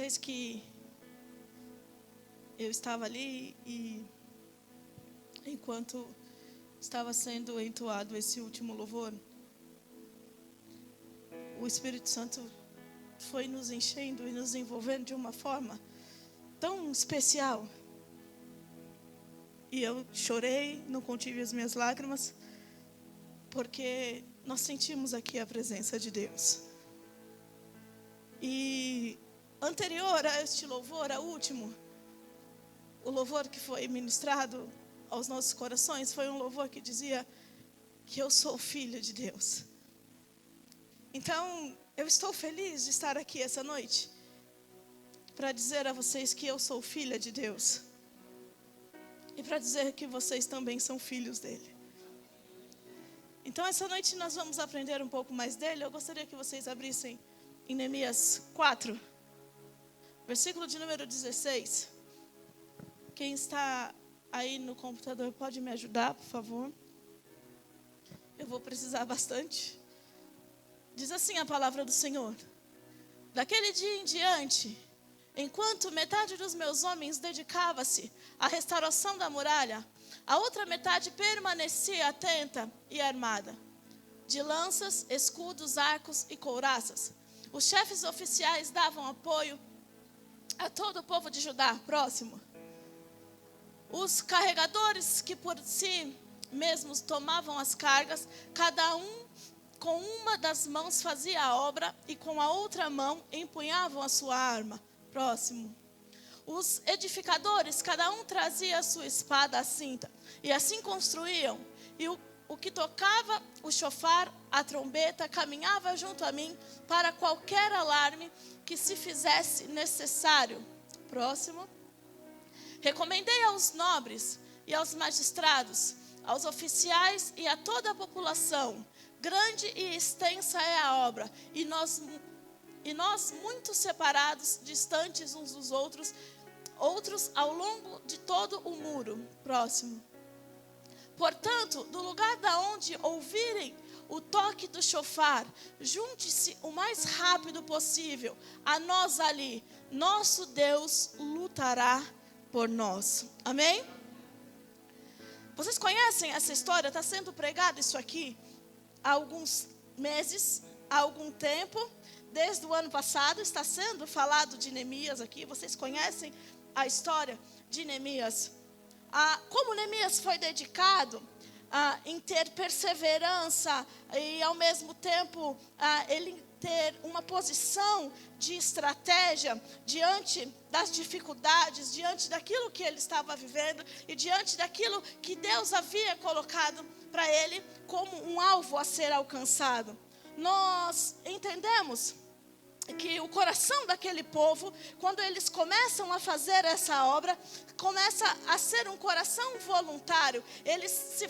vocês que eu estava ali e enquanto estava sendo entoado esse último louvor, o Espírito Santo foi nos enchendo e nos envolvendo de uma forma tão especial. E eu chorei, não contive as minhas lágrimas, porque nós sentimos aqui a presença de Deus. E anterior a este louvor, a último, o louvor que foi ministrado aos nossos corações, foi um louvor que dizia que eu sou filho de Deus. Então, eu estou feliz de estar aqui essa noite para dizer a vocês que eu sou filha de Deus. E para dizer que vocês também são filhos dele. Então, essa noite nós vamos aprender um pouco mais dele. Eu gostaria que vocês abrissem em Neemias 4, versículo de número 16. Quem está aí no computador pode me ajudar, por favor? Eu vou precisar bastante. Diz assim a palavra do Senhor: daquele dia em diante, enquanto metade dos meus homens dedicava-se à restauração da muralha, a outra metade permanecia atenta e armada, de lanças, escudos, arcos e couraças. Os chefes oficiais davam apoio a todo o povo de Judá. Próximo. Os carregadores que por si mesmos tomavam as cargas, cada um com uma das mãos fazia a obra e com a outra mão empunhavam a sua arma. Próximo. Os edificadores, cada um trazia a sua espada à cinta, e assim construíam. E o que tocava o chofar, a trombeta, caminhava junto a mim para qualquer alarme que se fizesse necessário. Próximo. Recomendei aos nobres e aos magistrados, aos oficiais e a toda a população: grande e extensa é a obra, e nós muito separados, distantes uns dos outros ao longo de todo o muro. Próximo. Portanto, do lugar da onde ouvirem o toque do chofar, junte-se o mais rápido possível a nós ali. Nosso Deus lutará por nós. Amém? Vocês conhecem essa história? Está sendo pregado isso aqui há alguns meses, há algum tempo. Desde o ano passado está sendo falado de Neemias aqui. Vocês conhecem a história de Neemias? Como Neemias foi dedicado em ter perseverança e ao mesmo tempo ele ter uma posição de estratégia diante das dificuldades, diante daquilo que ele estava vivendo e diante daquilo que Deus havia colocado para ele como um alvo a ser alcançado. Nós entendemos que o coração daquele povo, quando eles começam a fazer essa obra, começa a ser um coração voluntário. Eles se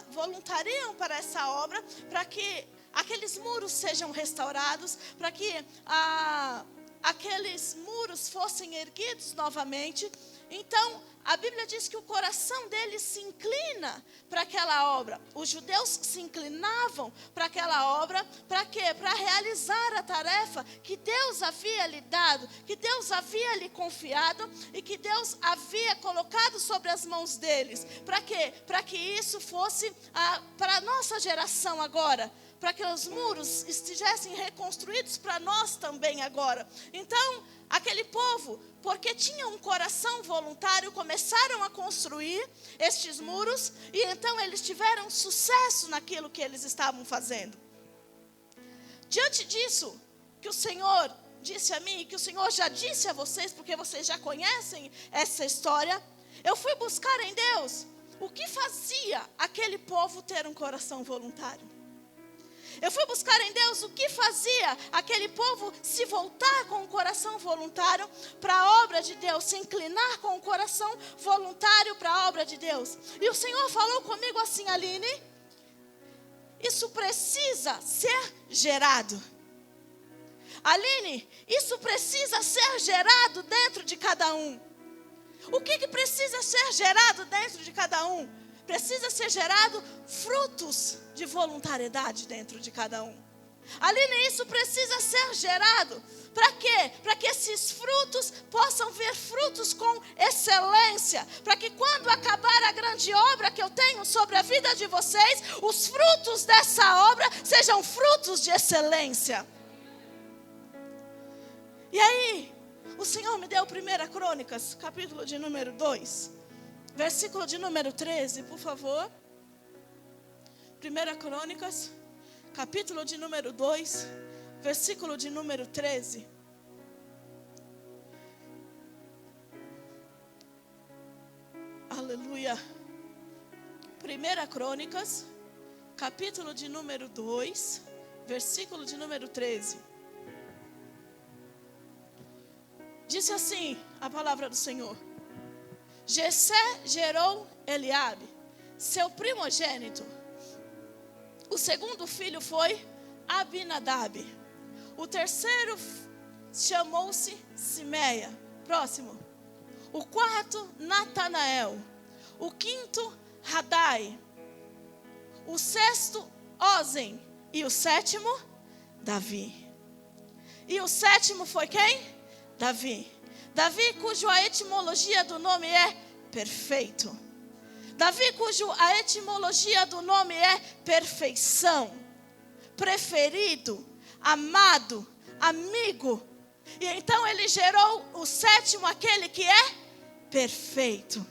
voluntariam para essa obra, para que aqueles muros sejam restaurados, para que aqueles muros fossem erguidos novamente. Então, a Bíblia diz que o coração deles se inclina para aquela obra. Os judeus se inclinavam para aquela obra. Para quê? Para realizar a tarefa que Deus havia lhe dado, que Deus havia lhe confiado e que Deus havia colocado sobre as mãos deles. Para quê? Para que isso fosse para a nossa geração agora. Para que os muros estivessem reconstruídos para nós também agora. Então, aquele povo, porque tinha um coração voluntário, começaram a construir estes muros, e então eles tiveram sucesso naquilo que eles estavam fazendo. Diante disso, que o Senhor disse a mim, que o Senhor já disse a vocês, porque vocês já conhecem essa história, eu fui buscar em Deus o que fazia aquele povo ter um coração voluntário. Eu fui buscar em Deus o que fazia aquele povo se voltar com o coração voluntário para a obra de Deus, se inclinar com o coração voluntário para a obra de Deus. E o Senhor falou comigo assim: Aline, isso precisa ser gerado. Aline, isso precisa ser gerado dentro de cada um. O que precisa ser gerado dentro de cada um? Precisa ser gerado frutos de voluntariedade dentro de cada um. Aline, isso precisa ser gerado. Para quê? Para que esses frutos possam ver frutos com excelência. Para que quando acabar a grande obra que eu tenho sobre a vida de vocês, os frutos dessa obra sejam frutos de excelência. E aí, o Senhor me deu 1 Crônicas, capítulo de número 2, versículo de número 13, por favor. 1 Crônicas, capítulo de número 2, versículo de número 13. Aleluia. 1 Crônicas, capítulo de número 2, versículo de número 13. Disse assim a palavra do Senhor: Jessé gerou Eliabe, seu primogênito. O segundo filho foi Abinadab. O terceiro chamou-se Simeia. Próximo. O quarto, Natanael. O quinto, Radai. O sexto, Ozen. E o sétimo, Davi. E o sétimo foi quem? Davi. Davi, cuja etimologia do nome é perfeito. Davi, cuja etimologia do nome é perfeição, preferido, amado, amigo. E então ele gerou o sétimo, aquele que é perfeito.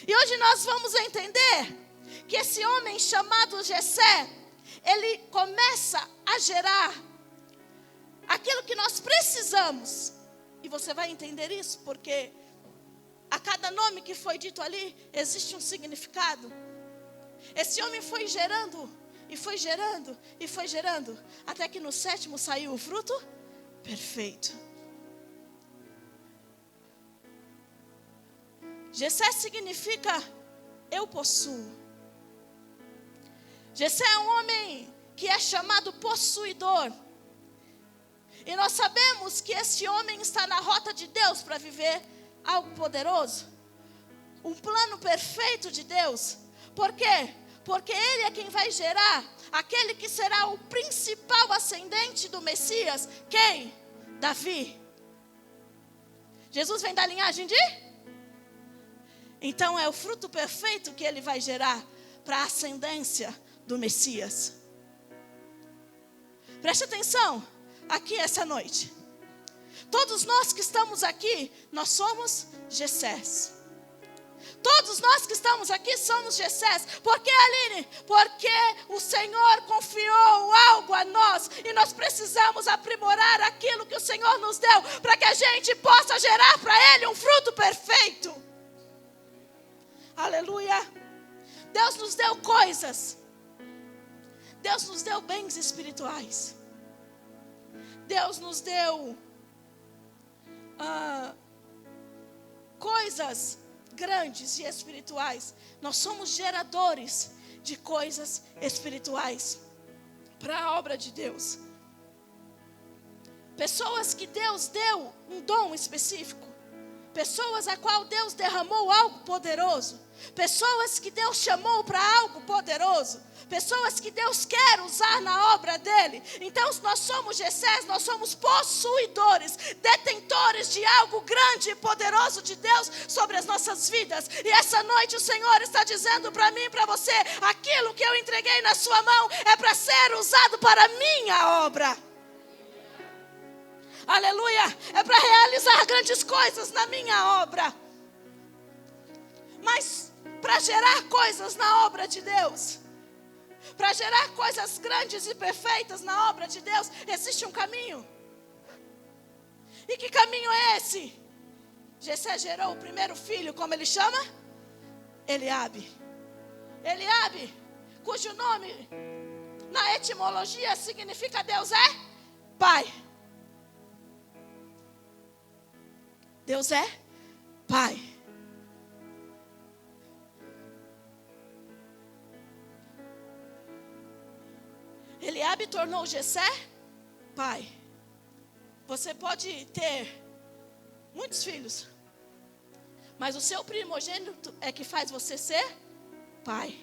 E hoje nós vamos entender que esse homem chamado Jessé, ele começa a gerar aquilo que nós precisamos. E você vai entender isso porque a cada nome que foi dito ali, existe um significado. Esse homem foi gerando, e foi gerando, e foi gerando, até que no sétimo saiu o fruto perfeito. Jessé significa eu possuo. Jessé é um homem que é chamado possuidor. E nós sabemos que este homem está na rota de Deus para viver algo poderoso. Um plano perfeito de Deus. Por quê? Porque ele é quem vai gerar aquele que será o principal ascendente do Messias. Quem? Davi. Jesus vem da linhagem de? Então é o fruto perfeito que ele vai gerar para a ascendência do Messias. Preste atenção aqui essa noite. Todos nós que estamos aqui, nós somos Jessés. Todos nós que estamos aqui somos Jessés. Por que, Aline? Porque o Senhor confiou algo a nós. E nós precisamos aprimorar aquilo que o Senhor nos deu, para que a gente possa gerar para Ele um fruto perfeito. Aleluia. Deus nos deu coisas. Deus nos deu bens espirituais. Deus nos deu coisas grandes e espirituais. Nós somos geradores de coisas espirituais para a obra de Deus. Pessoas que Deus deu um dom específico. Pessoas a qual Deus derramou algo poderoso. Pessoas que Deus chamou para algo poderoso. Pessoas que Deus quer usar na obra dele. Então nós somos Jessés, nós somos possuidores, detentores de algo grande e poderoso de Deus sobre as nossas vidas. E essa noite o Senhor está dizendo para mim e para você: aquilo que eu entreguei na sua mão é para ser usado para a minha obra. Aleluia, é para realizar grandes coisas na minha obra. Mas para gerar coisas na obra de Deus, para gerar coisas grandes e perfeitas na obra de Deus, existe um caminho. E que caminho é esse? Jessé gerou o primeiro filho, como ele chama? Eliabe. Eliabe, cujo nome na etimologia significa Deus é Pai. Deus é Pai. Eliabe tornou Jessé pai. Você pode ter muitos filhos, mas o seu primogênito é que faz você ser pai.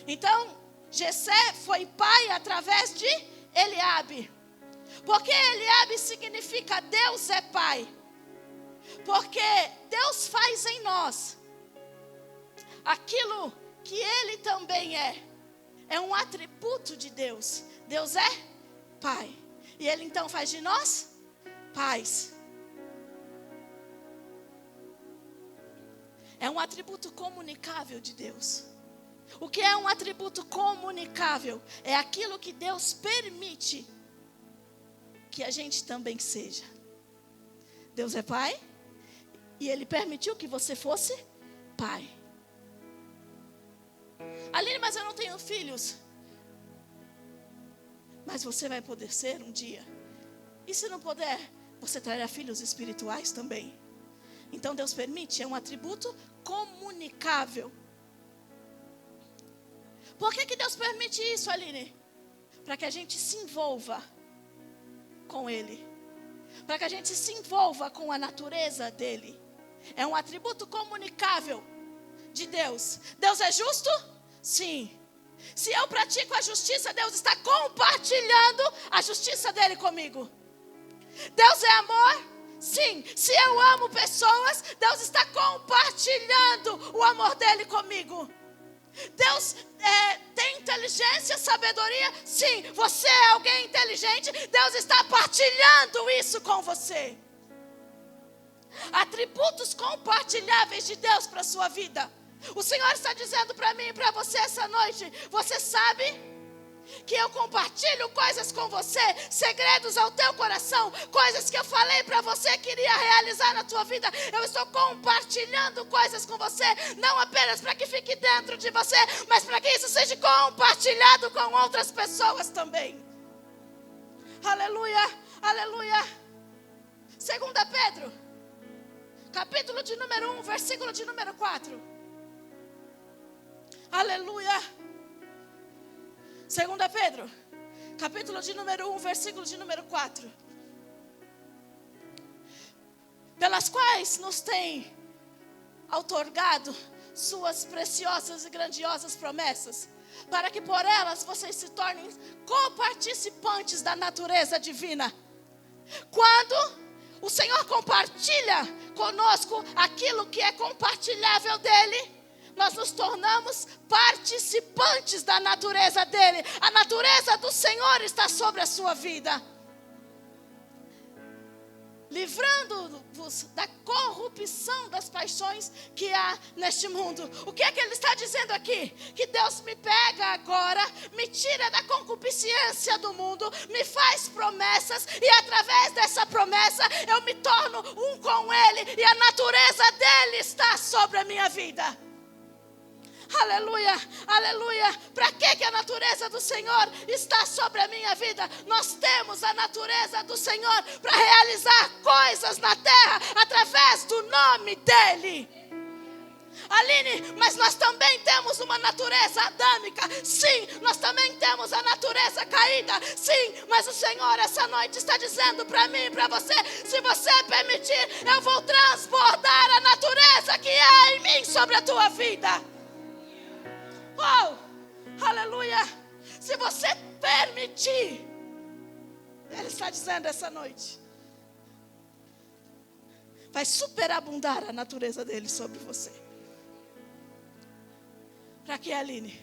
Então, Jessé foi pai através de Eliabe. Porque Eliabe significa Deus é pai. Porque Deus faz em nós aquilo que Ele também é. É um atributo de Deus. Deus é pai. E Ele então faz de nós pais. É um atributo comunicável de Deus. O que é um atributo comunicável? É aquilo que Deus permite que a gente também seja. Deus é pai e Ele permitiu que você fosse pai. Aline, mas eu não tenho filhos. Mas você vai poder ser um dia. E se não puder, você trará filhos espirituais também. Então Deus permite, é um atributo comunicável. Por que Deus permite isso, Aline? Para que a gente se envolva com Ele. Para que a gente se envolva com a natureza dEle. É um atributo comunicável de Deus. Deus é justo? Sim. Se eu pratico a justiça, Deus está compartilhando a justiça dEle comigo. Deus é amor? Sim. Se eu amo pessoas, Deus está compartilhando o amor dEle comigo. Deus tem inteligência, sabedoria? Sim. Você é alguém inteligente? Deus está partilhando isso com você. Atributos compartilháveis de Deus para a sua vida. O Senhor está dizendo para mim e para você essa noite: você sabe que eu compartilho coisas com você, segredos ao teu coração, coisas que eu falei para você que iria realizar na tua vida. Eu estou compartilhando coisas com você, não apenas para que fique dentro de você, mas para que isso seja compartilhado com outras pessoas também. Aleluia, aleluia. 2 Pedro, capítulo de número 1, versículo de número 4. Aleluia. 2 Pedro, capítulo de número 1, versículo de número 4. Pelas quais nos tem outorgado suas preciosas e grandiosas promessas, para que por elas vocês se tornem coparticipantes da natureza divina. Quando o Senhor compartilha conosco aquilo que é compartilhável dele, nós nos tornamos participantes da natureza dele. A natureza do Senhor está sobre a sua vida, livrando-vos da corrupção das paixões que há neste mundo. O que é que ele está dizendo aqui? Que Deus me pega agora, me tira da concupiscência do mundo, me faz promessas, e através dessa promessa eu me torno um com ele, e a natureza dele está sobre a minha vida. Aleluia, aleluia. Para que a natureza do Senhor está sobre a minha vida? Nós temos a natureza do Senhor para realizar coisas na terra através do nome dEle. Aline, mas nós também temos uma natureza adâmica. Sim, nós também temos a natureza caída. Sim, mas o Senhor essa noite está dizendo para mim e para você: se você permitir, eu vou transbordar a natureza que há em mim sobre a tua vida. Oh, aleluia. Se você permitir, Ele está dizendo essa noite, vai superabundar a natureza dele sobre você. Para que, Aline?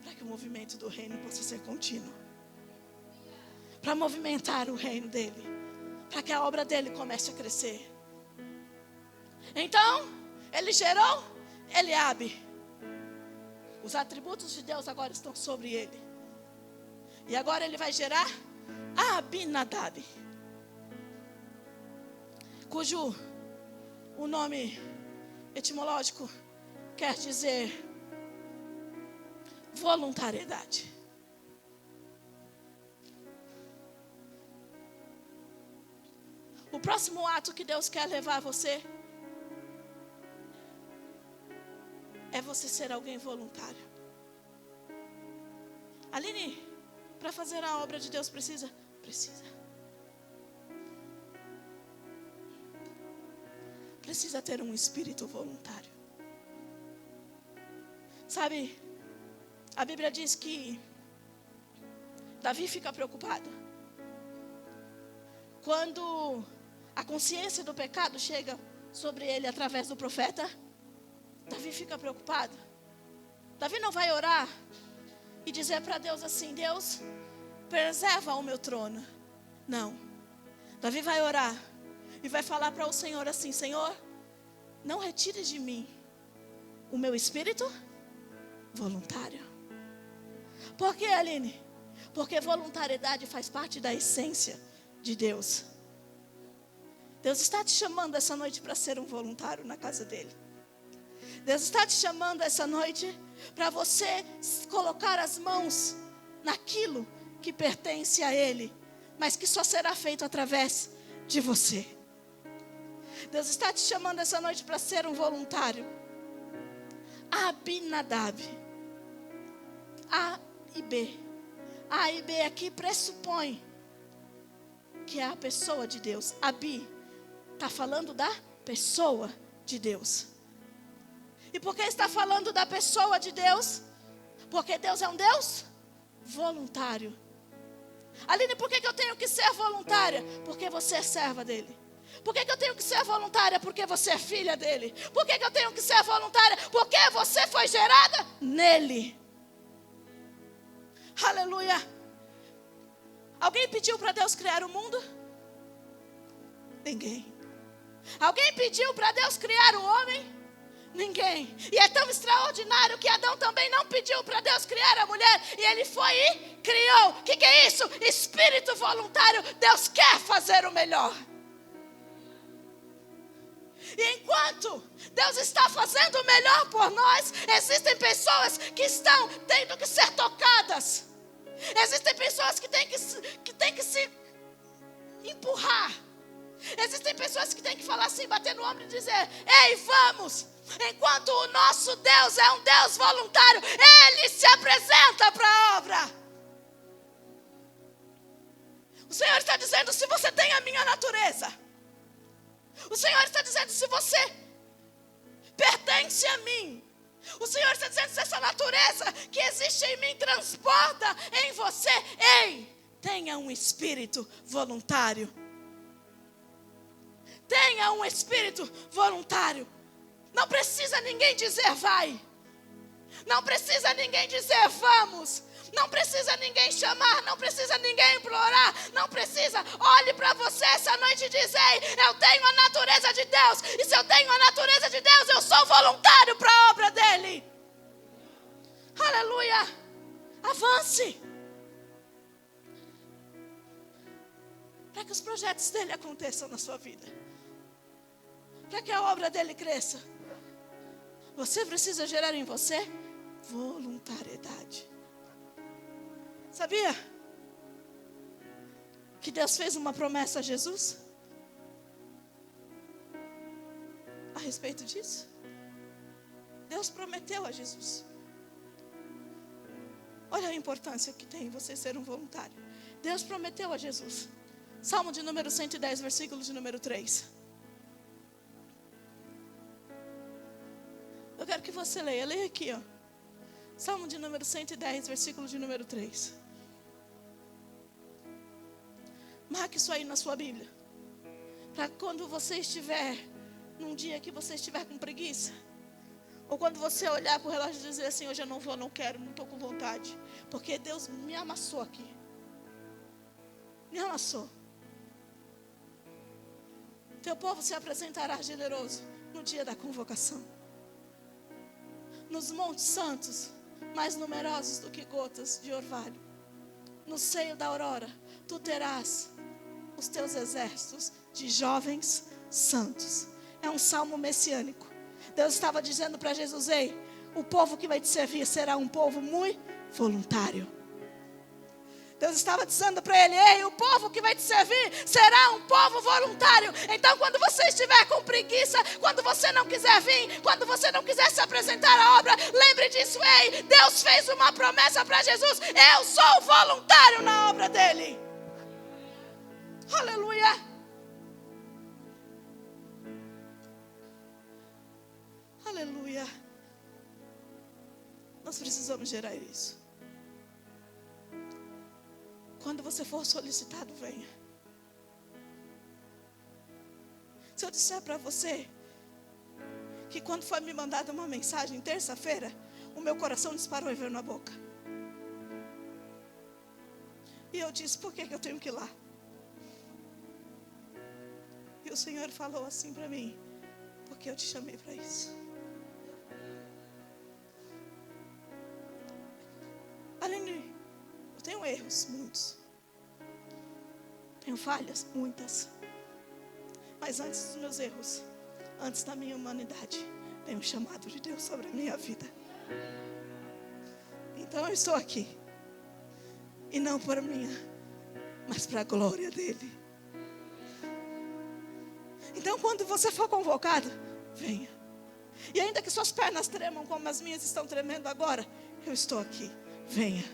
Para que o movimento do reino possa ser contínuo. Para movimentar o reino dele. Para que a obra dele comece a crescer. Então, ele gerou Eliabe. Os atributos de Deus agora estão sobre ele. E agora ele vai gerar Abinadab, cujo o nome etimológico quer dizer voluntariedade. O próximo ato que Deus quer levar você é você ser alguém voluntário. Aline, para fazer a obra de Deus precisa? Precisa ter um espírito voluntário. Sabe, A Bíblia diz que Davi fica preocupado quando a consciência do pecado chega sobre ele através do profeta. Davi fica preocupado. Davi não vai orar e dizer para Deus assim: Deus, preserva o meu trono. Não. Davi vai orar e vai falar para o Senhor assim: Senhor, não retire de mim o meu espírito voluntário. Por que, Aline? Porque voluntariedade faz parte da essência de Deus. Deus está te chamando essa noite para ser um voluntário na casa dele. Deus está te chamando essa noite para você colocar as mãos naquilo que pertence a Ele, mas que só será feito através de você. Deus está te chamando essa noite para ser um voluntário. Abinadab. A e B. A e B aqui pressupõe que é a pessoa de Deus. Abi está falando da pessoa de Deus. E por que está falando da pessoa de Deus? Porque Deus é um Deus voluntário. Aline, por que eu tenho que ser voluntária? Porque você é serva dele. Por que eu tenho que ser voluntária? Porque você é filha dele. Por que eu tenho que ser voluntária? Porque você foi gerada nele. Aleluia. Alguém pediu para Deus criar o mundo? Ninguém. Alguém pediu para Deus criar o homem? Ninguém. E é tão extraordinário que Adão também não pediu para Deus criar a mulher. E ele foi e criou. O que é isso? Espírito voluntário. Deus quer fazer o melhor. E enquanto Deus está fazendo o melhor por nós, existem pessoas que estão tendo que ser tocadas. Existem pessoas que têm que se empurrar. Existem pessoas que têm que falar assim, bater no ombro e dizer: ei, vamos. Enquanto o nosso Deus é um Deus voluntário, Ele se apresenta para a obra. O Senhor está dizendo: se você tem a minha natureza. O Senhor está dizendo: se você pertence a mim. O Senhor está dizendo: se essa natureza que existe em mim transporta em você, ei, tenha um espírito voluntário. Tenha um espírito voluntário. Não precisa ninguém dizer vai. Não precisa ninguém dizer vamos. Não precisa ninguém chamar, não precisa ninguém implorar, não precisa. Olhe para você essa noite e diz: ei, eu tenho a natureza de Deus. E se eu tenho a natureza de Deus, eu sou voluntário para a obra dele. Aleluia. Avance. Para que os projetos dele aconteçam na sua vida. Para que a obra dele cresça. Você precisa gerar em você voluntariedade. Sabia que Deus fez uma promessa a Jesus a respeito disso? Deus prometeu a Jesus. Olha a importância que tem você ser um voluntário. Deus prometeu a Jesus. Salmo de número 110, versículo de número 3. Eu quero que você leia. Leia aqui, ó. Salmo de número 110, versículo de número 3. Marque isso aí na sua Bíblia. Para quando você estiver num dia que você estiver com preguiça, ou quando você olhar para o relógio e dizer assim: hoje eu não vou, não quero, não estou com vontade, porque Deus me amassou aqui. Me amassou. Teu povo se apresentará generoso no dia da convocação. Nos montes santos, mais numerosos do que gotas de orvalho. No seio da aurora, tu terás os teus exércitos de jovens santos. É um salmo messiânico. Deus estava dizendo para Jesus: ei, o povo que vai te servir será um povo muito voluntário. Deus estava dizendo para ele: ei, o povo que vai te servir será um povo voluntário. Então quando você estiver com preguiça, quando você não quiser vir, quando você não quiser se apresentar à obra, lembre disso: ei, Deus fez uma promessa para Jesus. Eu sou voluntário na obra dele. Aleluia. Aleluia. Nós precisamos gerar isso. Quando você for solicitado, venha. Se eu disser para você que quando foi me mandada uma mensagem terça-feira, o meu coração disparou e veio na boca. E eu disse, por que eu tenho que ir lá? E o Senhor falou assim para mim, porque eu te chamei para isso. Aline, eu tenho erros, muitos. Tenho falhas, muitas. Mas antes dos meus erros, antes da minha humanidade, tem um chamado de Deus sobre a minha vida. Então eu estou aqui. E não por minha, mas para a glória dele. Então quando você for convocado, venha. E ainda que suas pernas tremam como as minhas estão tremendo agora, eu estou aqui. Venha.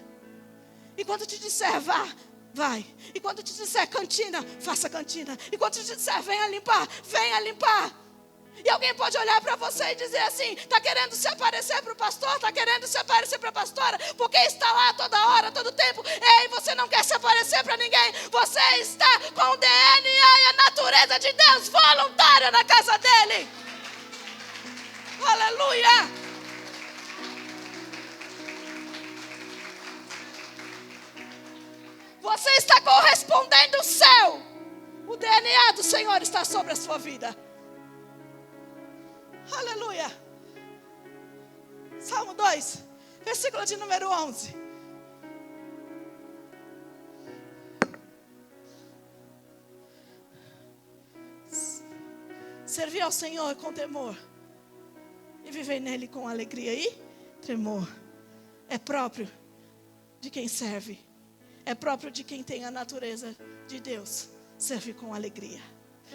E quando te disser vá, vai. E quando te disser cantina, faça cantina. E quando te disser venha limpar, venha limpar. E alguém pode olhar para você e dizer assim, está querendo se aparecer para o pastor, está querendo se aparecer para a pastora, porque está lá toda hora, todo tempo. Ei, você não quer se aparecer para ninguém. Você está com o DNA e a natureza de Deus voluntária na casa dele. Aleluia. Você está correspondendo ao céu. O DNA do Senhor está sobre a sua vida. Aleluia. Salmo 2, versículo de número 11. Servir ao Senhor com temor e viver nele com alegria e tremor. É próprio de quem serve. É próprio de quem tem a natureza de Deus. Servir com alegria.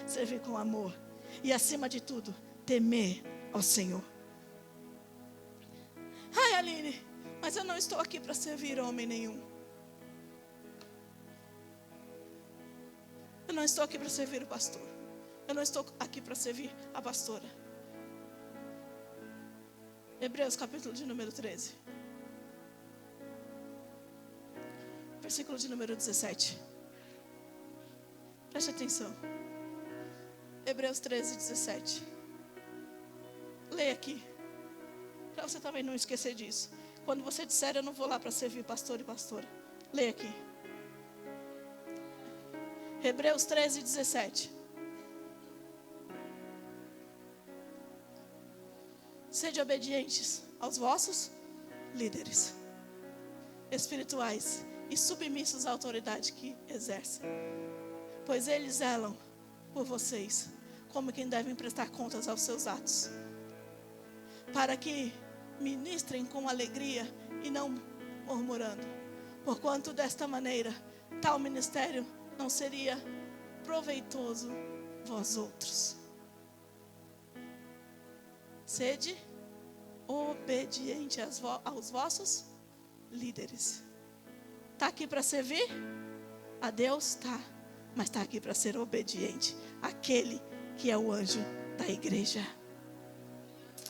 Servir com amor. E acima de tudo, temer ao Senhor. Ai, Aline, mas eu não estou aqui para servir homem nenhum. Eu não estou aqui para servir o pastor. Eu não estou aqui para servir a pastora. Hebreus capítulo de número 13. Versículo de número 17. Preste atenção. Hebreus 13, 17. Leia aqui. Para você também não esquecer disso. Quando você disser, eu não vou lá para servir pastor e pastora. Leia aqui. Hebreus 13, 17. Sede obedientes aos vossos líderes espirituais e submissos à autoridade que exercem. Pois eles zelam por vocês, como quem devem prestar contas aos seus atos. Para que ministrem com alegria e não murmurando. Porquanto desta maneira, tal ministério não seria proveitoso vós outros. Sede obediente aos vossos líderes. Está aqui para servir a Deus? Está. Mas está aqui para ser obediente àquele que é o anjo da igreja.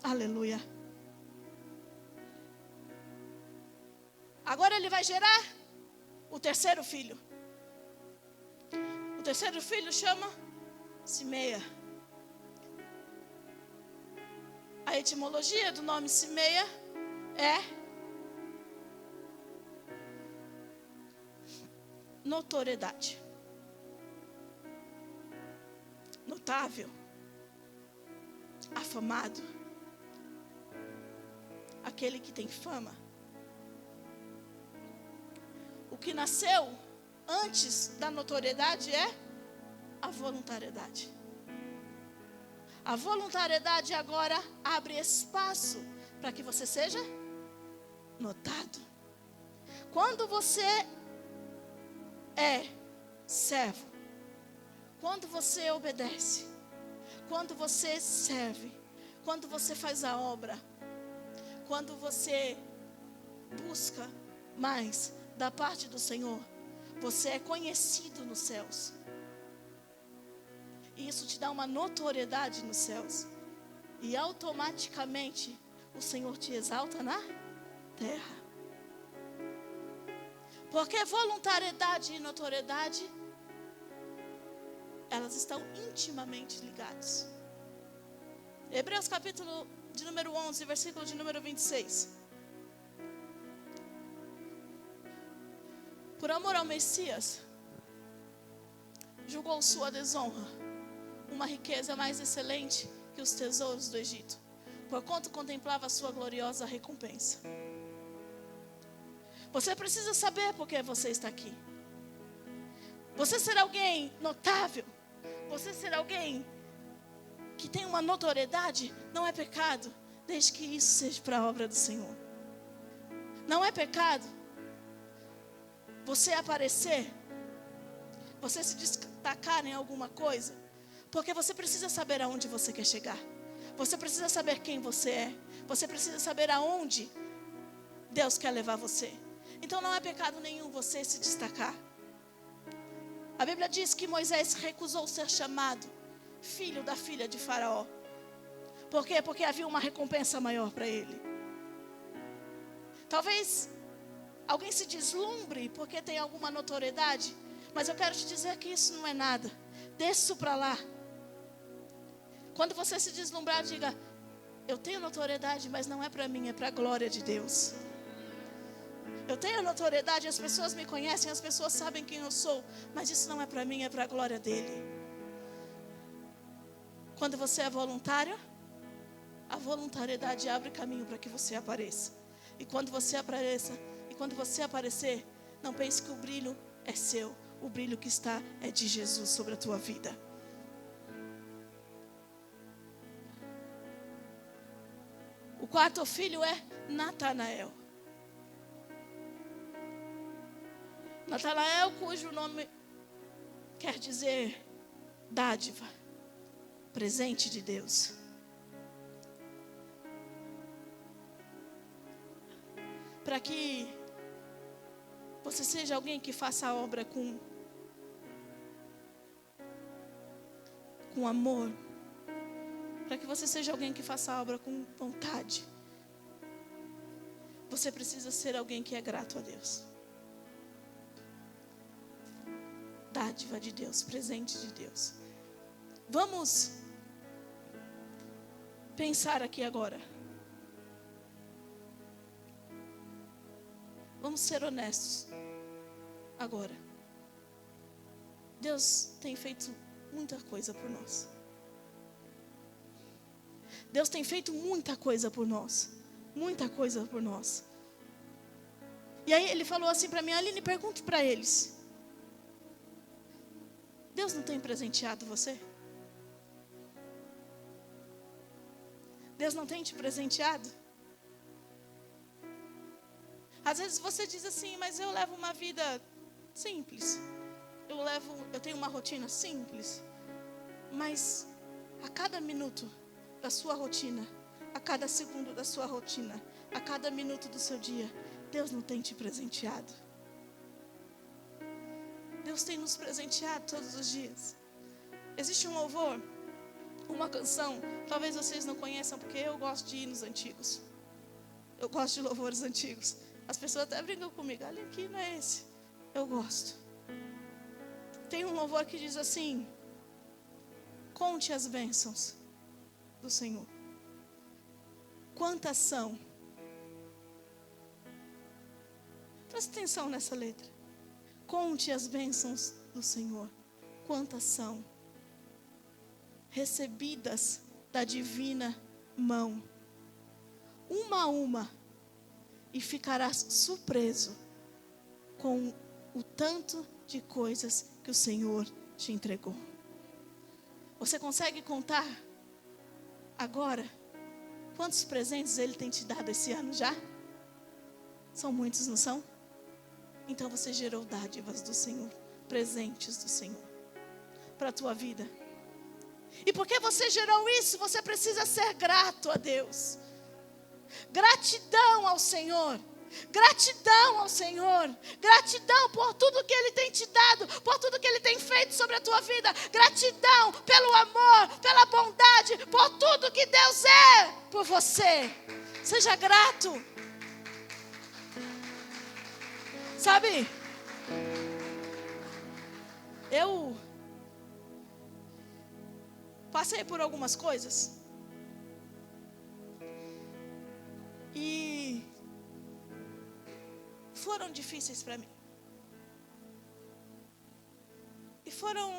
Aleluia. Agora ele vai gerar o terceiro filho. O terceiro filho chama Simeia. A etimologia do nome Simeia é notoriedade. Notável. Afamado. Aquele que tem fama. O que nasceu antes da notoriedade é a voluntariedade. A voluntariedade agora abre espaço para que você seja notado. Quando você é servo, quando você obedece, quando você serve, quando você faz a obra, quando você busca mais da parte do Senhor, você é conhecido nos céus. E isso te dá uma notoriedade nos céus. E automaticamente o Senhor te exalta na terra. Porque voluntariedade e notoriedade, elas estão intimamente ligadas. Hebreus capítulo de número 11, versículo de número 26. Por amor ao Messias, julgou sua desonra uma riqueza mais excelente que os tesouros do Egito, porquanto contemplava a sua gloriosa recompensa. Você precisa saber por que você está aqui. Você ser alguém notável, você ser alguém que tem uma notoriedade, não é pecado, desde que isso seja para a obra do Senhor. Não é pecado você aparecer, você se destacar em alguma coisa, porque você precisa saber aonde você quer chegar. Você precisa saber quem você é. Você precisa saber aonde Deus quer levar você. Então não é pecado nenhum você se destacar. A Bíblia diz que Moisés recusou ser chamado filho da filha de Faraó. Por quê? Porque havia uma recompensa maior para ele. Talvez alguém se deslumbre porque tem alguma notoriedade, mas eu quero te dizer que isso não é nada. Deixa isso para lá. Quando você se deslumbrar, diga: eu tenho notoriedade, mas não é para mim, é para a glória de Deus. Eu tenho notoriedade, as pessoas me conhecem, as pessoas sabem quem eu sou, mas isso não é para mim, é para a glória dele. Quando você é voluntário, a voluntariedade abre caminho para que você apareça. E quando você aparecer, não pense que o brilho é seu, o brilho que está é de Jesus sobre a tua vida. O quarto filho é Natanael. Natanael, cujo nome quer dizer dádiva, presente de Deus. Para que você seja alguém que faça a obra com amor, para que você seja alguém que faça a obra com vontade, você precisa ser alguém que é grato a Deus. Dádiva de Deus, presente de Deus. Vamos pensar aqui agora. Vamos ser honestos agora. Deus tem feito muita coisa por nós. Deus tem feito muita coisa por nós. Muita coisa por nós. E aí ele falou assim para mim: Aline, pergunte para eles. Deus não tem presenteado você? Deus não tem te presenteado? Às vezes você diz assim: mas eu levo uma vida simples. Eu tenho uma rotina simples. Mas a cada minuto da sua rotina, a cada segundo da sua rotina, a cada minuto do seu dia, Deus não tem te presenteado? Deus tem nos presenteado todos os dias. Existe um louvor, uma canção, talvez vocês não conheçam, porque eu gosto de hinos antigos. Eu gosto de louvores antigos. As pessoas até brincam comigo: olha aqui, não é esse. Eu gosto. Tem um louvor que diz assim: conte as bênçãos do Senhor. Quantas são? Presta atenção nessa letra. Conte as bênçãos do Senhor. Quantas são? Recebidas da divina mão. Uma a uma. E ficarás surpreso com o tanto de coisas que o Senhor te entregou. Você consegue contar agora quantos presentes Ele tem te dado esse ano já? São muitos, não são? Então você gerou dádivas do Senhor, presentes do Senhor para a tua vida. E porque você gerou isso, você precisa ser grato a Deus. Gratidão ao Senhor. Gratidão ao Senhor. Gratidão por tudo que Ele tem te dado, por tudo que Ele tem feito sobre a tua vida. Gratidão pelo amor, pela bondade, por tudo que Deus é por você. Seja grato. Sabe, eu passei por algumas coisas e foram difíceis para mim. E foram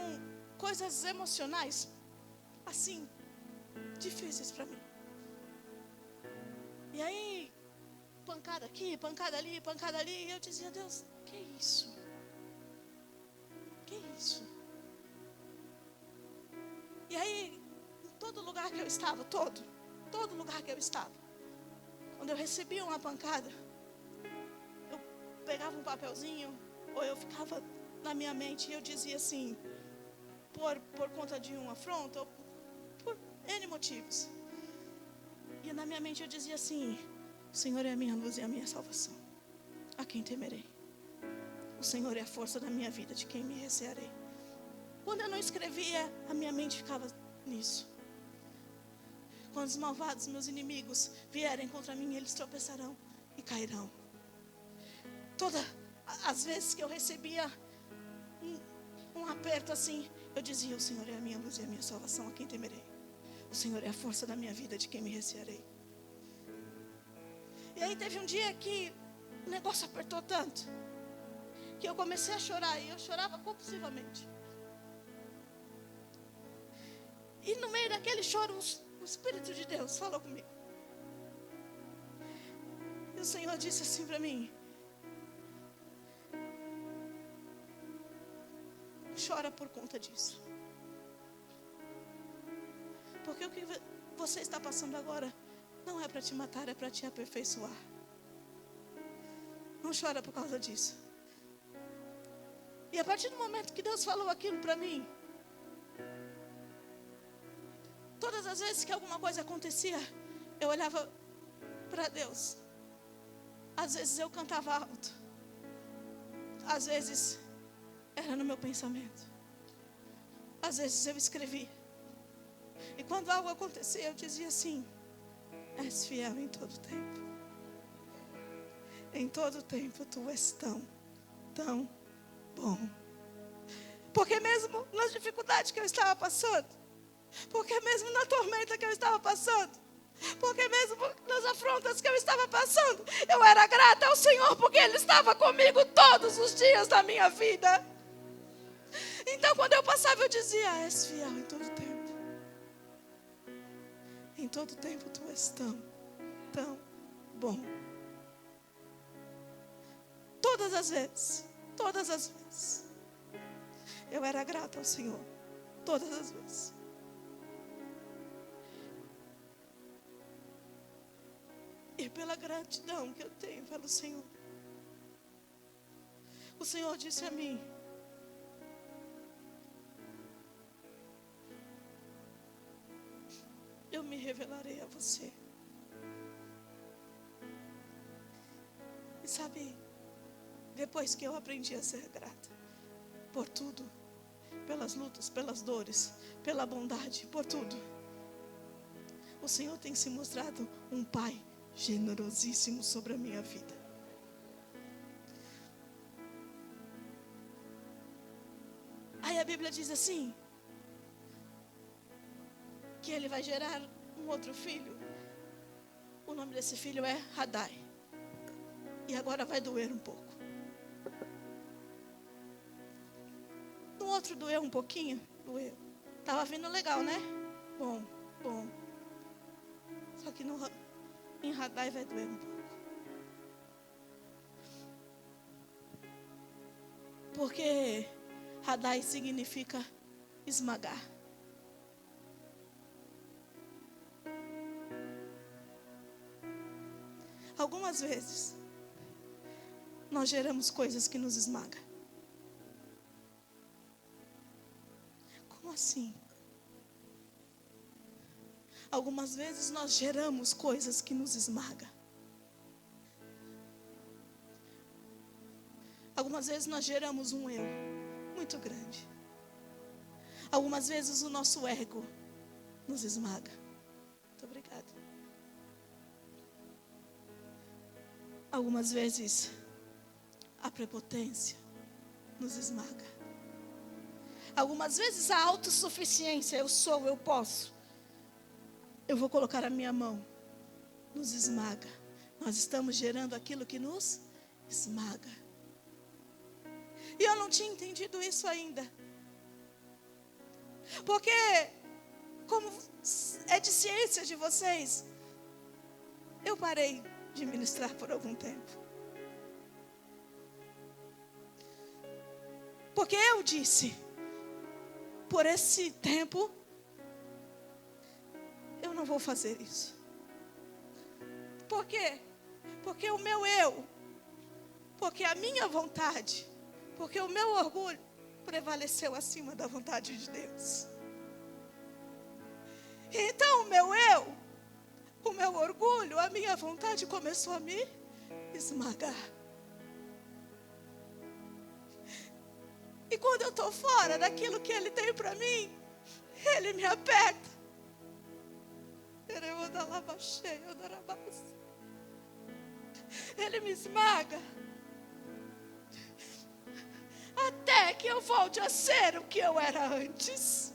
coisas emocionais, assim, difíceis para mim. E aí, pancada aqui, pancada ali, e eu dizia: Deus, que isso? Que isso? E aí, em todo lugar que eu estava, todo lugar que eu estava, quando eu recebia uma pancada, eu pegava um papelzinho, ou eu ficava na minha mente e eu dizia assim, por conta de uma afronta, ou por N motivos. E na minha mente eu dizia assim: o Senhor é a minha luz e a minha salvação. A quem temerei? O Senhor é a força da minha vida, de quem me recearei? Quando eu não escrevia, a minha mente ficava nisso. Quando os malvados, meus inimigos, vierem contra mim, eles tropeçarão e cairão. Todas as vezes que eu recebia um aperto assim, eu dizia: o Senhor é a minha luz e a minha salvação, a quem temerei? O Senhor é a força da minha vida, de quem me recearei? E aí teve um dia que o negócio apertou tanto, que eu comecei a chorar, e eu chorava compulsivamente. E no meio daquele choro, o Espírito de Deus falou comigo. E o Senhor disse assim para mim: chora por conta disso. Porque o que você está passando agora não é para te matar, é para te aperfeiçoar. Não chora por causa disso. E a partir do momento que Deus falou aquilo para mim, todas as vezes que alguma coisa acontecia, eu olhava para Deus. Às vezes eu cantava alto, às vezes era no meu pensamento, às vezes eu escrevia. E quando algo acontecia, eu dizia assim: és fiel em todo tempo. Em todo tempo tu és tão bom. Porque mesmo nas dificuldades que eu estava passando, porque mesmo na tormenta que eu estava passando, porque mesmo nas afrontas que eu estava passando, eu era grata ao Senhor, porque Ele estava comigo todos os dias da minha vida. Então quando eu passava, eu dizia: és fiel em todo tempo. Em todo tempo tu és tão bom. Todas as vezes, eu era grata ao Senhor. Todas as vezes. E pela gratidão que eu tenho pelo Senhor, o Senhor disse a mim: eu me revelarei a você. E sabe, depois que eu aprendi a ser grata por tudo, pelas lutas, pelas dores, pela bondade, por tudo, o Senhor tem se mostrado um Pai generosíssimo sobre a minha vida. Aí a Bíblia diz assim, que ele vai gerar um outro filho. O nome desse filho é Radai. E agora vai doer um pouco. No outro doeu um pouquinho? Doeu. Estava vindo legal, né? Bom. Só que em Radai vai doer um pouco. Porque Radai significa esmagar. Algumas vezes, nós geramos coisas que nos esmagam. Como assim? Algumas vezes nós geramos coisas que nos esmagam. Algumas vezes nós geramos um eu muito grande. Algumas vezes o nosso ego nos esmaga. Muito obrigada. Algumas vezes a prepotência nos esmaga. Algumas vezes a autossuficiência, eu sou, eu posso. Eu vou colocar a minha mão, nos esmaga. Nós estamos gerando aquilo que nos esmaga. E eu não tinha entendido isso ainda. Porque, como é de ciência de vocês, eu parei de ministrar por algum tempo. Porque eu disse, por esse tempo, eu não vou fazer isso. Por quê? Porque o meu eu, porque a minha vontade, porque o meu orgulho prevaleceu acima da vontade de Deus. Então o meu eu, o meu orgulho, a minha vontade começou a me esmagar. E quando eu estou fora daquilo que Ele tem para mim, Ele me aperta. Ele me esmaga. Até que eu volte a ser o que eu era antes.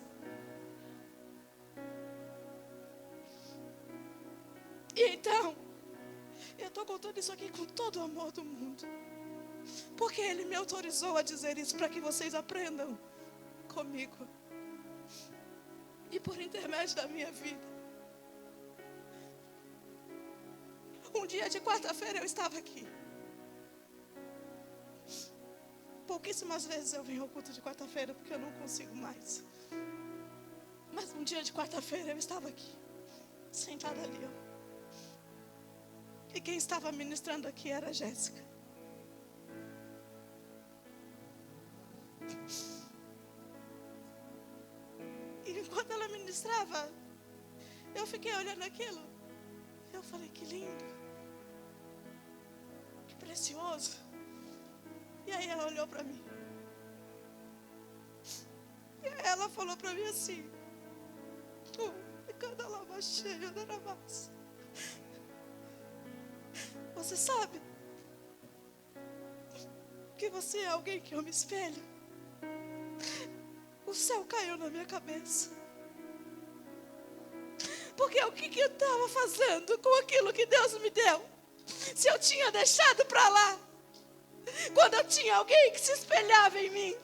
E então, eu estou contando isso aqui com todo o amor do mundo. Porque Ele me autorizou a dizer isso para que vocês aprendam comigo. E por intermédio da minha vida. Um dia de quarta-feira eu estava aqui. Pouquíssimas vezes eu venho ao culto de quarta-feira porque eu não consigo mais. Mas um dia de quarta-feira eu estava aqui, sentada ali. E quem estava ministrando aqui era a Jéssica. E enquanto ela ministrava, eu fiquei olhando aquilo. Eu falei, que lindo. Que precioso. E aí ela olhou para mim. E ela falou para mim assim. Cada lava cheia, você sabe que você é alguém que eu me espelho? O céu caiu na minha cabeça. Porque o que eu estava fazendo com aquilo que Deus me deu? Se eu tinha deixado para lá, quando eu tinha alguém que se espelhava em mim.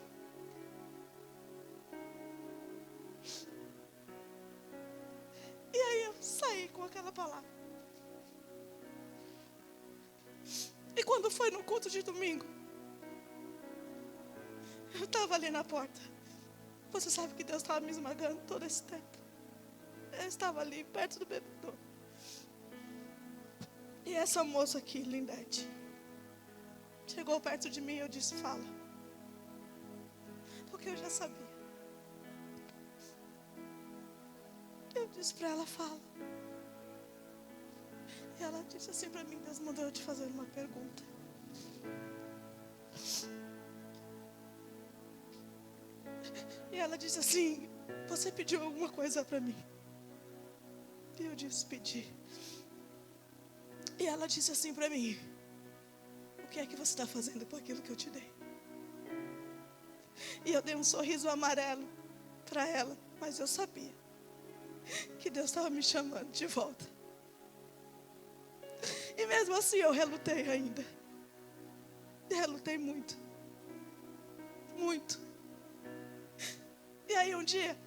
E aí eu saí com aquela palavra. E quando foi no culto de domingo, eu estava ali na porta. Você sabe que Deus estava me esmagando todo esse tempo. Eu estava ali perto do bebedouro. E essa moça aqui, Lindete, chegou perto de mim e eu disse, fala. Porque eu já sabia. Eu disse para ela, fala. E ela disse assim para mim, Deus mandou eu te fazer uma pergunta. E ela disse assim, você pediu alguma coisa para mim? E eu disse, pedi. E ela disse assim para mim, o que é que você está fazendo com aquilo que eu te dei? E eu dei um sorriso amarelo para ela, mas eu sabia que Deus estava me chamando de volta. E mesmo assim eu relutei ainda. E relutei muito. Muito. E aí um dia,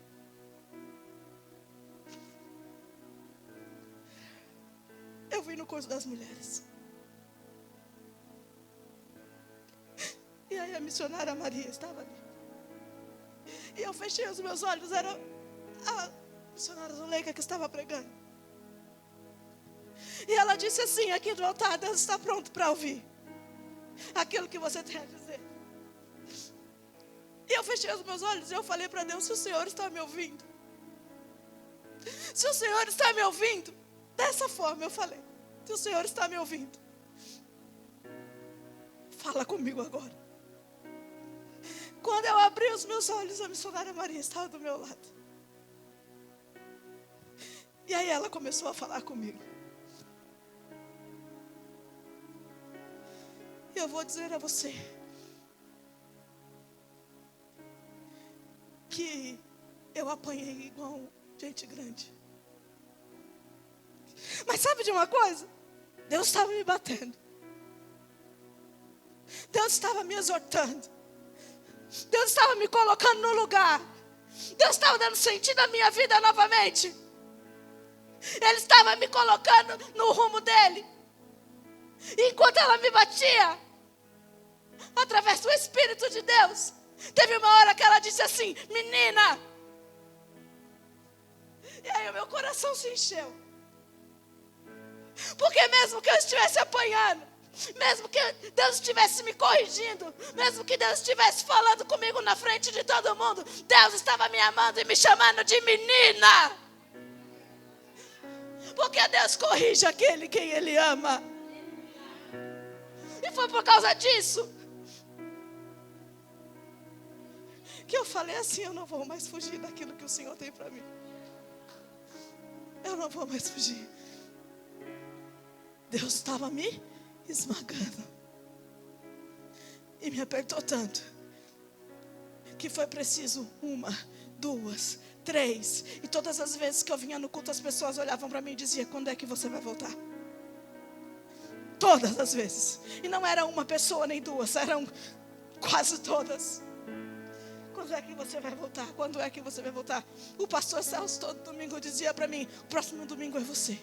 eu vim no curso das mulheres. E aí a missionária Maria estava ali. E eu fechei os meus olhos, era a missionária Zuleika que estava pregando. E ela disse assim, aqui do altar, Deus está pronto para ouvir aquilo que você tem a dizer. E eu fechei os meus olhos e eu falei para Deus, se o Senhor está me ouvindo. Se o Senhor está me ouvindo, dessa forma eu falei, se o Senhor está me ouvindo, fala comigo agora. Quando eu abri os meus olhos, a missionária Maria estava do meu lado. E aí ela começou a falar comigo. Eu vou dizer a você que eu apanhei igual gente grande. Mas sabe de uma coisa? Deus estava me batendo. Deus estava me exortando. Deus estava me colocando no lugar. Deus estava dando sentido à minha vida novamente. Ele estava me colocando no rumo dele. E enquanto ela me batia, através do Espírito de Deus, teve uma hora que ela disse assim: menina. E aí o meu coração se encheu. Porque mesmo que eu estivesse apanhando, mesmo que Deus estivesse me corrigindo, mesmo que Deus estivesse falando comigo na frente de todo mundo, Deus estava me amando e me chamando de menina. Porque Deus corrige aquele quem Ele ama. E foi por causa disso que eu falei assim: eu não vou mais fugir daquilo que o Senhor tem para mim. Eu não vou mais fugir. Deus estava me esmagando. E me apertou tanto que foi preciso 1, 2, 3. E todas as vezes que eu vinha no culto, as pessoas olhavam para mim e diziam: quando é que você vai voltar? Todas as vezes. E não era uma pessoa nem duas, eram quase todas. Quando é que você vai voltar? Quando é que você vai voltar? O pastor Celso todo domingo dizia para mim: o próximo domingo é você.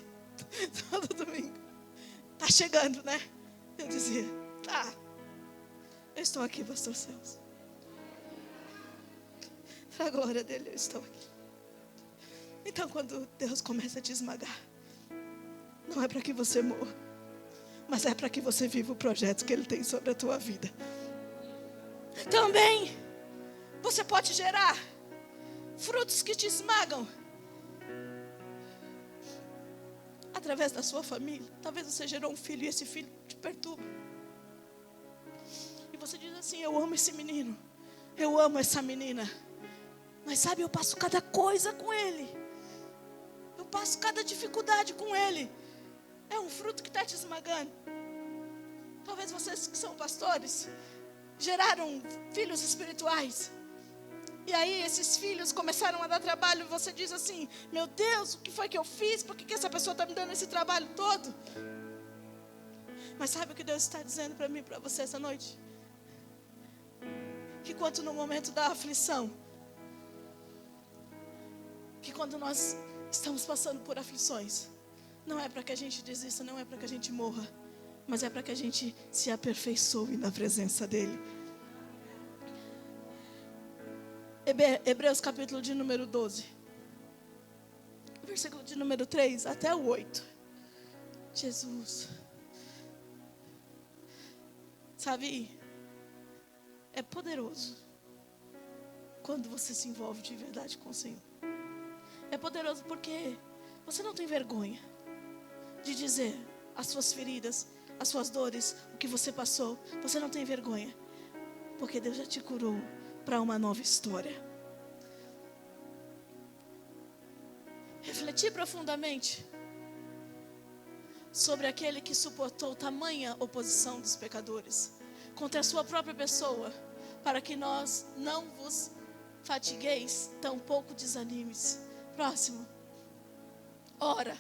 Todo domingo. Tá chegando, né? Eu dizia: tá. Eu estou aqui, pastor Celso. Para a glória dele, eu estou aqui. Então, quando Deus começa a te esmagar, não é para que você morra, mas é para que você viva o projeto que Ele tem sobre a tua vida. Também você pode gerar frutos que te esmagam através da sua família. Talvez você gerou um filho e esse filho te perturba. E você diz assim: eu amo esse menino, eu amo essa menina, mas sabe, eu passo cada coisa com ele, eu passo cada dificuldade com ele. É um fruto que está te esmagando. Talvez vocês que são pastores geraram filhos espirituais. E aí esses filhos começaram a dar trabalho. E você diz assim: meu Deus, o que foi que eu fiz? Por que essa pessoa está me dando esse trabalho todo? Mas sabe o que Deus está dizendo para mim e para você essa noite? Que quando no momento da aflição, que quando nós estamos passando por aflições, não é para que a gente desista, não é para que a gente morra, mas é para que a gente se aperfeiçoe na presença dEle. Hebreus capítulo de número 12, versículo de número 3 até o 8. Jesus. Sabe, é poderoso quando você se envolve de verdade com o Senhor. É poderoso porque você não tem vergonha de dizer as suas feridas, as suas dores, o que você passou. Você não tem vergonha, porque Deus já te curou para uma nova história. Refleti profundamente sobre aquele que suportou tamanha oposição dos pecadores contra a sua própria pessoa, para que nós não vos fatigueis, tampouco desanimes. Próximo. Ora,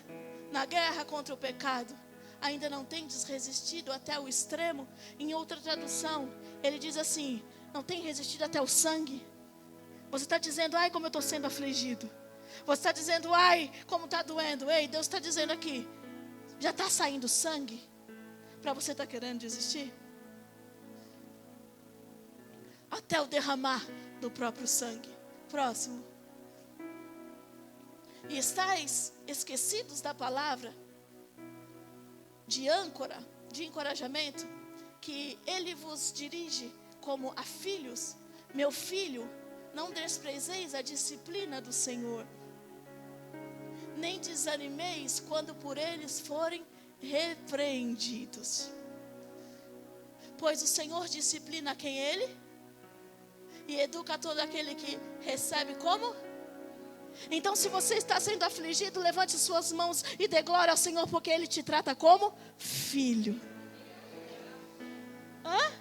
na guerra contra o pecado, ainda não tendes resistido até o extremo. Em outra tradução, ele diz assim: não tem resistido até o sangue. Você está dizendo: ai, como eu estou sendo afligido. Você está dizendo: ai, como está doendo. Ei, Deus está dizendo aqui: já está saindo sangue para você estar querendo desistir? Até o derramar do próprio sangue. Próximo. E estáis esquecidos da palavra de âncora, de encorajamento, que Ele vos dirige como a filhos. Meu filho, não desprezeis a disciplina do Senhor, nem desanimeis quando por eles forem repreendidos. Pois o Senhor disciplina quem Ele, e educa todo aquele que recebe como? Então, se você está sendo afligido, levante suas mãos e dê glória ao Senhor, porque Ele te trata como filho. Hã?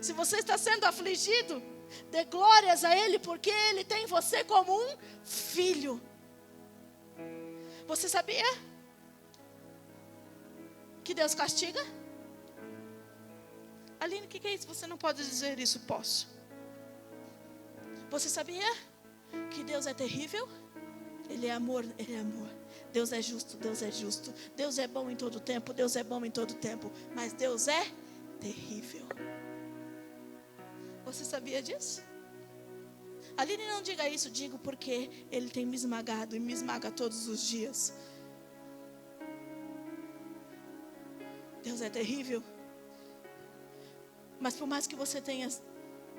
Se você está sendo afligido, dê glórias a Ele, porque Ele tem você como um filho. Você sabia que Deus castiga? Aline, o que é isso? Você não pode dizer isso. Posso. Você sabia que Deus é terrível? Ele é amor, Ele é amor. Deus é justo, Deus é justo. Deus é bom em todo tempo, Deus é bom em todo tempo. Mas Deus é terrível. Você sabia disso? Aline, não diga isso. Digo porque Ele tem me esmagado e me esmaga todos os dias. Deus é terrível. Mas por mais que você tenha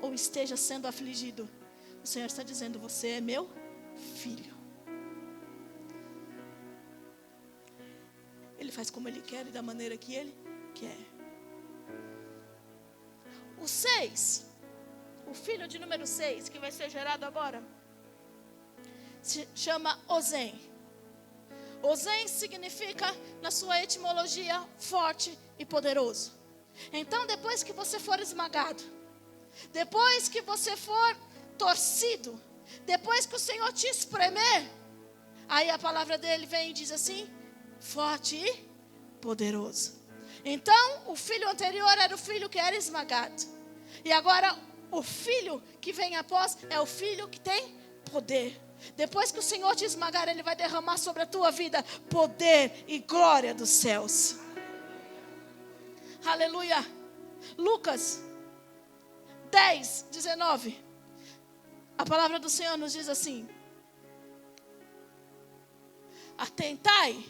ou esteja sendo afligido, o Senhor está dizendo: você é meu filho. Ele faz como Ele quer e da maneira que Ele quer. O 6, o filho de número 6, que vai ser gerado agora, se chama Ozem. Ozem significa, na sua etimologia, forte e poderoso. Então, depois que você for esmagado, depois que você for torcido, depois que o Senhor te espremer, aí a palavra dele vem e diz assim: forte e poderoso. Então, o filho anterior era o filho que era esmagado. E agora, o filho que vem após é o filho que tem poder. Depois que o Senhor te esmagar, Ele vai derramar sobre a tua vida poder e glória dos céus. Aleluia. Lucas 10, 19. A palavra do Senhor nos diz assim: atentai,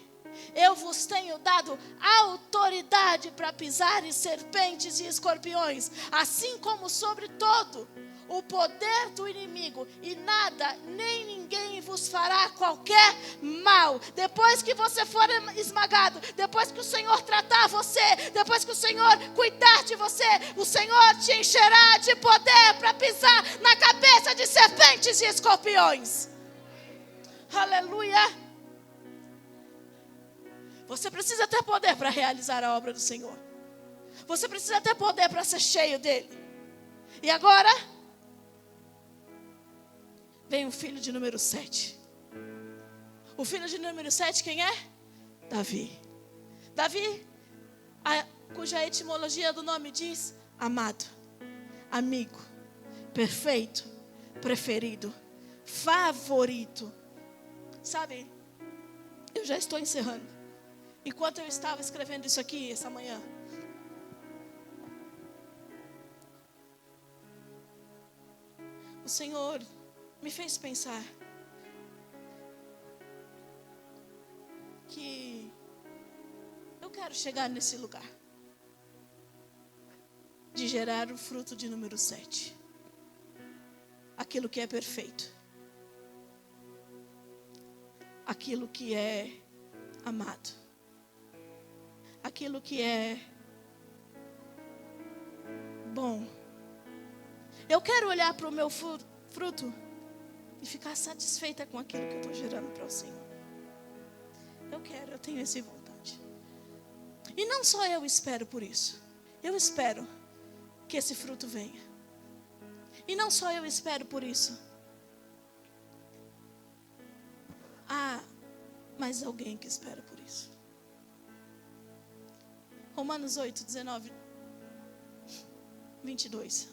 eu vos tenho dado autoridade para pisar em serpentes e escorpiões, assim como sobre todo o poder do inimigo, e nada nem ninguém vos fará qualquer mal. Depois que você for esmagado, depois que o Senhor tratar você, depois que o Senhor cuidar de você, o Senhor te encherá de poder para pisar na cabeça de serpentes e escorpiões. Aleluia. Você precisa ter poder para realizar a obra do Senhor. Você precisa ter poder para ser cheio dele. E agora vem o filho de número 7. O filho de número 7 quem é? Davi. Davi, cuja etimologia do nome diz amado, amigo, perfeito, preferido, favorito. Sabe, eu já estou encerrando. Enquanto eu estava escrevendo isso aqui essa manhã, o Senhor me fez pensar que eu quero chegar nesse lugar de gerar o fruto de número 7. Aquilo que é perfeito. Aquilo que é amado. Aquilo que é bom. Eu quero olhar para o meu fruto e ficar satisfeita com aquilo que eu estou gerando para o Senhor. Eu tenho essa vontade. E não só eu espero por isso. Eu espero que esse fruto venha. E não só eu espero por isso. Há mais alguém que espera por isso. Romanos 8, 19, 22.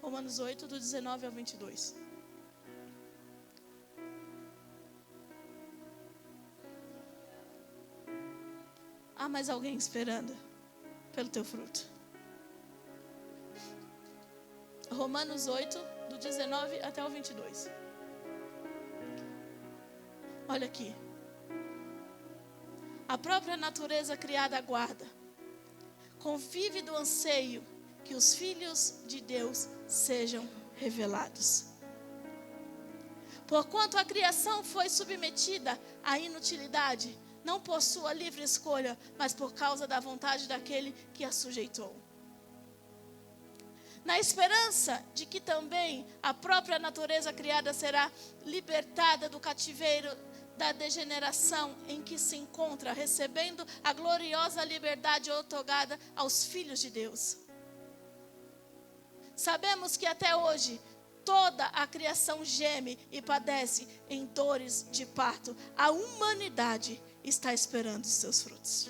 Romanos 8, do 19 ao 22. Há mais alguém esperando pelo teu fruto. Romanos 8, do 19 até o 22. Olha aqui. A própria natureza criada aguarda, convive do anseio que os filhos de Deus sejam revelados. Porquanto a criação foi submetida à inutilidade, não por sua livre escolha, mas por causa da vontade daquele que a sujeitou. Na esperança de que também a própria natureza criada será libertada do cativeiro da degeneração em que se encontra, recebendo a gloriosa liberdade outorgada aos filhos de Deus. Sabemos que até hoje toda a criação geme e padece em dores de parto. A humanidade está esperando os seus frutos.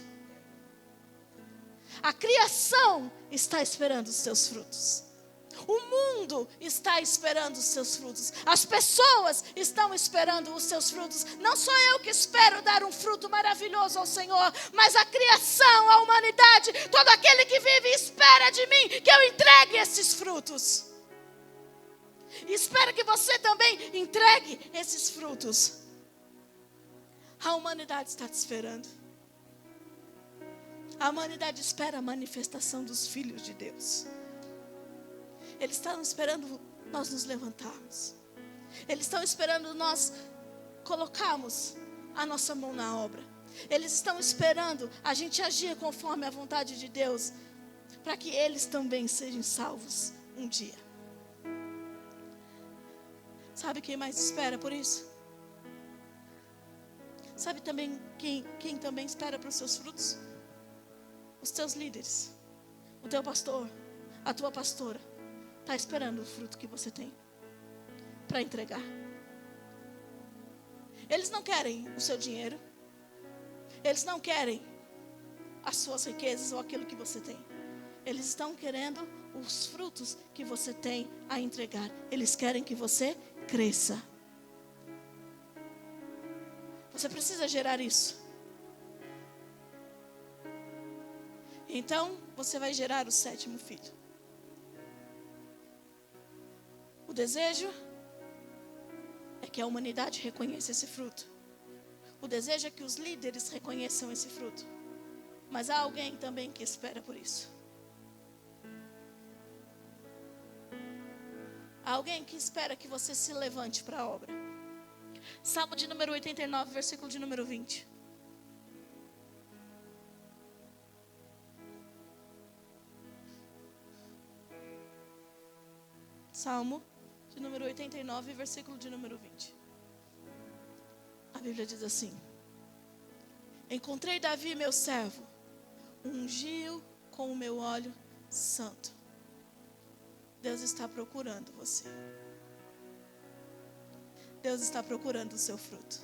A criação está esperando os seus frutos. O mundo está esperando os seus frutos. As pessoas estão esperando os seus frutos. Não sou eu que espero dar um fruto maravilhoso ao Senhor, mas a criação, a humanidade, todo aquele que vive espera de mim que eu entregue esses frutos. E espero que você também entregue esses frutos. A humanidade está te esperando. A humanidade espera a manifestação dos filhos de Deus. Eles estão esperando nós nos levantarmos. Eles estão esperando nós colocarmos a nossa mão na obra. Eles estão esperando a gente agir conforme a vontade de Deus, para que eles também sejam salvos um dia. Sabe quem mais espera por isso? Sabe também quem também espera para os seus frutos? Os teus líderes, o teu pastor, a tua pastora, está esperando o fruto que você tem para entregar. Eles não querem o seu dinheiro, eles não querem as suas riquezas ou aquilo que você tem. Eles estão querendo os frutos que você tem a entregar. Eles querem que você cresça. Você precisa gerar isso. Então, você vai gerar o 7º filho. O desejo é que a humanidade reconheça esse fruto. O desejo é que os líderes reconheçam esse fruto. Mas há alguém também que espera por isso. Há alguém que espera que você se levante para a obra. Salmo de número 89, versículo de número 20. Salmo de número 89, versículo de número 20. A Bíblia diz assim: encontrei Davi, meu servo, ungiu com o meu óleo santo. Deus está procurando você. Deus está procurando o seu fruto.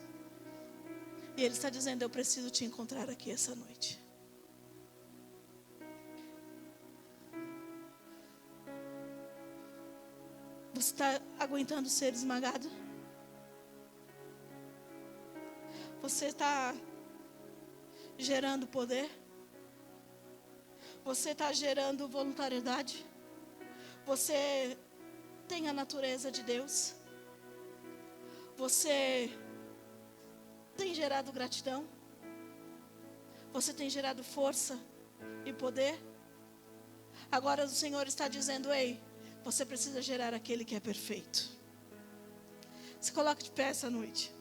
E Ele está dizendo: eu preciso te encontrar aqui essa noite. Você está aguentando ser esmagado? Você está gerando poder? Você está gerando voluntariedade? Você tem a natureza de Deus? Você tem gerado gratidão? Você tem gerado força e poder? Agora o Senhor está dizendo: ei, você precisa gerar aquele que é perfeito. Se coloque de pé essa noite.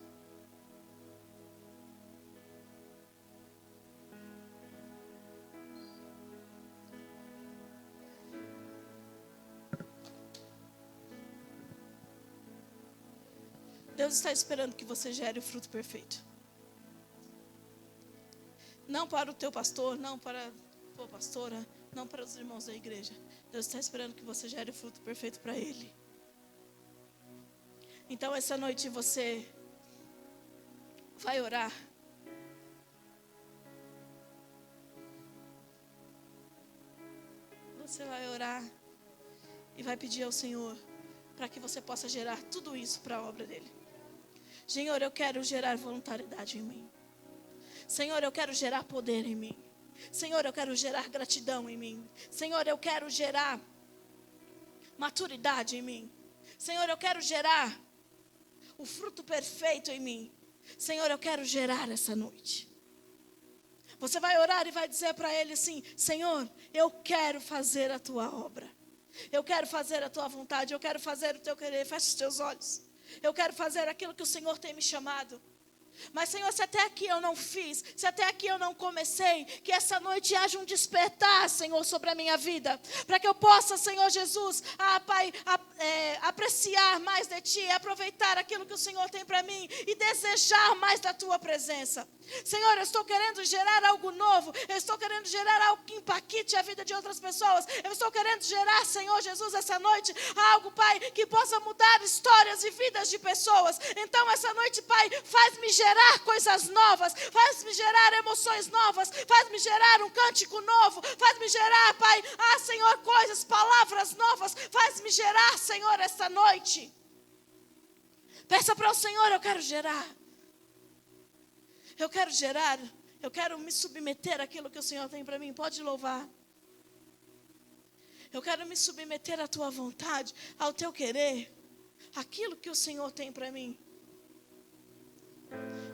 Deus está esperando que você gere o fruto perfeito. Não para o teu pastor, não para a tua pastora, não para os irmãos da igreja. Deus está esperando que você gere o fruto perfeito para Ele. Então essa noite você vai orar. Você vai orar e vai pedir ao Senhor para que você possa gerar tudo isso para a obra dEle. Senhor, eu quero gerar voluntariedade em mim. Senhor, eu quero gerar poder em mim. Senhor, eu quero gerar gratidão em mim. Senhor, eu quero gerar maturidade em mim. Senhor, eu quero gerar o fruto perfeito em mim. Senhor, eu quero gerar essa noite. Você vai orar e vai dizer para Ele assim: Senhor, eu quero fazer a Tua obra. Eu quero fazer a Tua vontade. Eu quero fazer o Teu querer. Feche os teus olhos. Eu quero fazer aquilo que o Senhor tem me chamado. Mas, Senhor, se até aqui eu não fiz, se até aqui eu não comecei, que essa noite haja um despertar, Senhor, sobre a minha vida, para que eu possa, Senhor Jesus, Pai, apreciar mais de Ti, aproveitar aquilo que o Senhor tem para mim e desejar mais da Tua presença. Senhor, eu estou querendo gerar algo novo, eu estou querendo gerar algo que impacte a vida de outras pessoas, eu estou querendo gerar, Senhor Jesus, essa noite, algo, Pai, que possa mudar histórias e vidas de pessoas. Então, essa noite, Pai, faz-me gerar coisas novas, faz-me gerar emoções novas, faz-me gerar um cântico novo, faz-me gerar, Pai, Senhor, coisas, palavras novas, faz-me gerar, Senhor, esta noite. Peça para o Senhor, eu quero gerar. Eu quero gerar, eu quero me submeter àquilo que o Senhor tem para mim. Pode louvar. Eu quero me submeter à Tua vontade, ao Teu querer, aquilo que o Senhor tem para mim.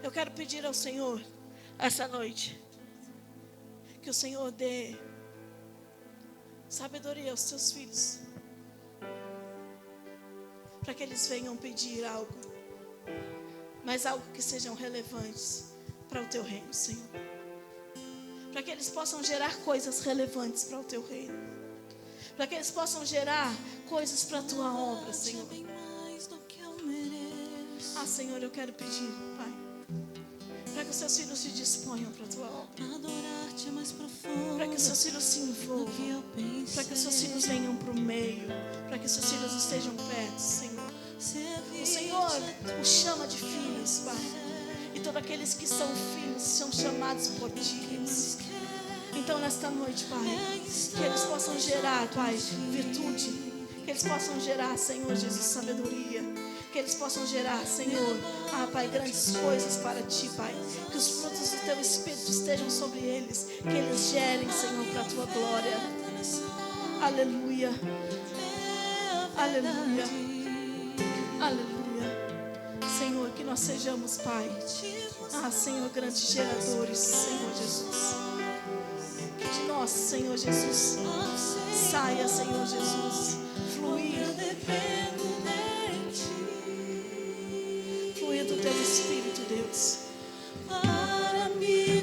Eu quero pedir ao Senhor, essa noite, que o Senhor dê sabedoria aos Teus filhos, para que eles venham pedir algo, mas algo que sejam relevantes para o Teu reino, Senhor. Para que eles possam gerar coisas relevantes para o Teu reino. Para que eles possam gerar coisas para a Tua obra, Senhor. Senhor, eu quero pedir, Pai, para que os Teus filhos se disponham para a Tua obra. Para que os Teus filhos se envolvam. Para que os Teus filhos venham para o meio. Para que os Teus filhos estejam perto, Senhor. O Senhor os chama de filhos, Pai. E todos aqueles que são filhos são chamados por Ti. Então, nesta noite, Pai, que eles possam gerar, Pai, virtude. Que eles possam gerar, Senhor Jesus, sabedoria. Que eles possam gerar, Senhor, Pai, grandes coisas para Ti, Pai. Que os frutos do Teu Espírito estejam sobre eles. Que eles gerem, Senhor, para a Tua glória. Aleluia. Aleluia. Aleluia. Senhor, que nós sejamos, Pai, Senhor, grandes geradores, Senhor Jesus. Que de nós, Senhor Jesus, saia, Senhor Jesus, fluir do Teu Espírito, Deus. Para mim.